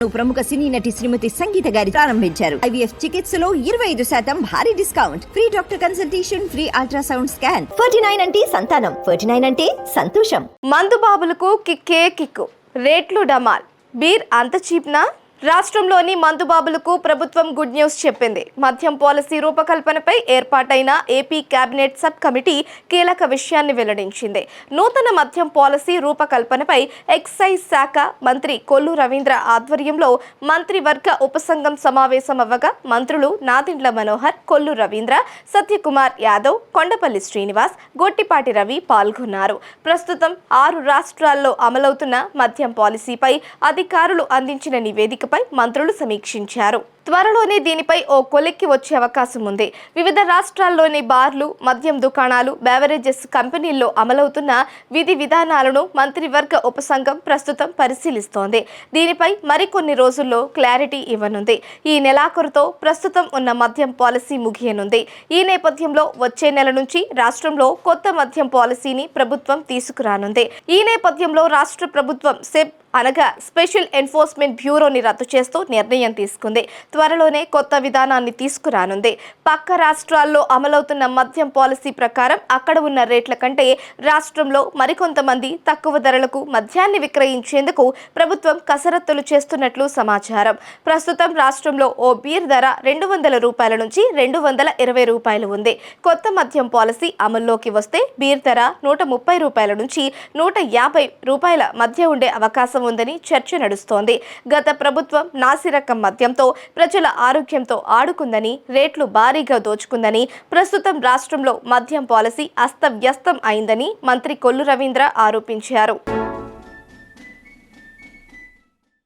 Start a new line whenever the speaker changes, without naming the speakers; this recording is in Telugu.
ప్రముఖ సినీ నటి శ్రీమతి సంగీత గారి ప్రారంభించారు. IVF చికిత్సలో 25% భారీ discount, free doctor consultation, free ultrasound scan. 49 అంటే సంతానం, 49 అంటే సంతోషం.
మందు బాబులకు కిక్కే కిక్కు, రేట్లు డమాల్. బీర్ అంత చీప్నా? రాష్ట్రంలోని మందుబాబులకు ప్రభుత్వం గుడ్ న్యూస్ చెప్పింది. మద్యం పాలసీ రూపకల్పనపై ఏర్పాటైన ఏపీ కేబినెట్ సబ్ కమిటీ కీలక విషయాన్ని వెల్లడించింది. నూతన మద్యం పాలసీ రూపకల్పనపై ఎక్సైజ్ శాఖ మంత్రి కొల్లు రవీంద్ర ఆధ్వర్యంలో మంత్రివర్గ ఉపసంఘం సమావేశం అవ్వగా మంత్రులు నాదెండ్ల మనోహర్, కొల్లు రవీంద్ర, సత్యకుమార్ యాదవ్, కొండపల్లి శ్రీనివాస్, గొట్టిపాటి రవి పాల్గొన్నారు. ప్రస్తుతం 6 రాష్ట్రాల్లో అమలవుతున్న మద్యం పాలసీపై అధికారులు అందించిన నివేదిక మంత్రులు సమీక్షించారు. త్వరలోనే దీనిపై ఓ కొలిక్కి వచ్చే అవకాశం ఉంది. వివిధ రాష్ట్రాల్లోని బార్లు, మద్యం దుకాణాలు, బెవరేజెస్ కంపెనీల్లో అమలవుతున్న విధి విధానాలను మంత్రివర్గ ఉపసంఘం ప్రస్తుతం పరిశీలిస్తోంది. దీనిపై మరికొన్ని రోజుల్లో క్లారిటీ ఇవ్వనుంది. ఈ నెలాఖరుతో ప్రస్తుతం ఉన్న మద్యం పాలసీ ముగియనుంది. ఈ నేపథ్యంలో వచ్చే నెల నుంచి రాష్ట్రంలో కొత్త మద్యం పాలసీని ప్రభుత్వం తీసుకురానుంది. ఈ నేపథ్యంలో రాష్ట్ర ప్రభుత్వం సెబ్ అనగా స్పెషల్ ఎన్ఫోర్స్మెంట్ బ్యూరోని రద్దు చేస్తూ నిర్ణయం తీసుకుంది. త్వరలోనే కొత్త విధానాన్ని తీసుకురానుంది. పక్క రాష్ట్రాల్లో అమలవుతున్న మద్యం పాలసీ ప్రకారం అక్కడ ఉన్న రేట్ల కంటే రాష్ట్రంలో మరికొంతమంది తక్కువ ధరలకు మద్యాన్ని విక్రయించేందుకు ప్రభుత్వం కసరత్తులు చేస్తున్నట్లు సమాచారం. ప్రస్తుతం రాష్ట్రంలో ఓ బీర్ ధర 200 రూపాయల నుంచి 220 రూపాయలు ఉంది. కొత్త మద్యం పాలసీ అమల్లోకి వస్తే బీర్ ధర 130 రూపాయల నుంచి 150 రూపాయల మధ్య ఉండే అవకాశం ఉందని చర్చ నడుస్తోంది. గత ప్రభుత్వం నాసిరకం మద్యంతో ప్రజల ఆరోగ్యంతో ఆడుకుందని, రేట్లు భారీగా దోచుకుందని, ప్రస్తుతం రాష్ట్రంలో మద్యం పాలసీ అస్తవ్యస్తం అయిందని మంత్రి కొల్లు రవీంద్ర ఆరోపించారు.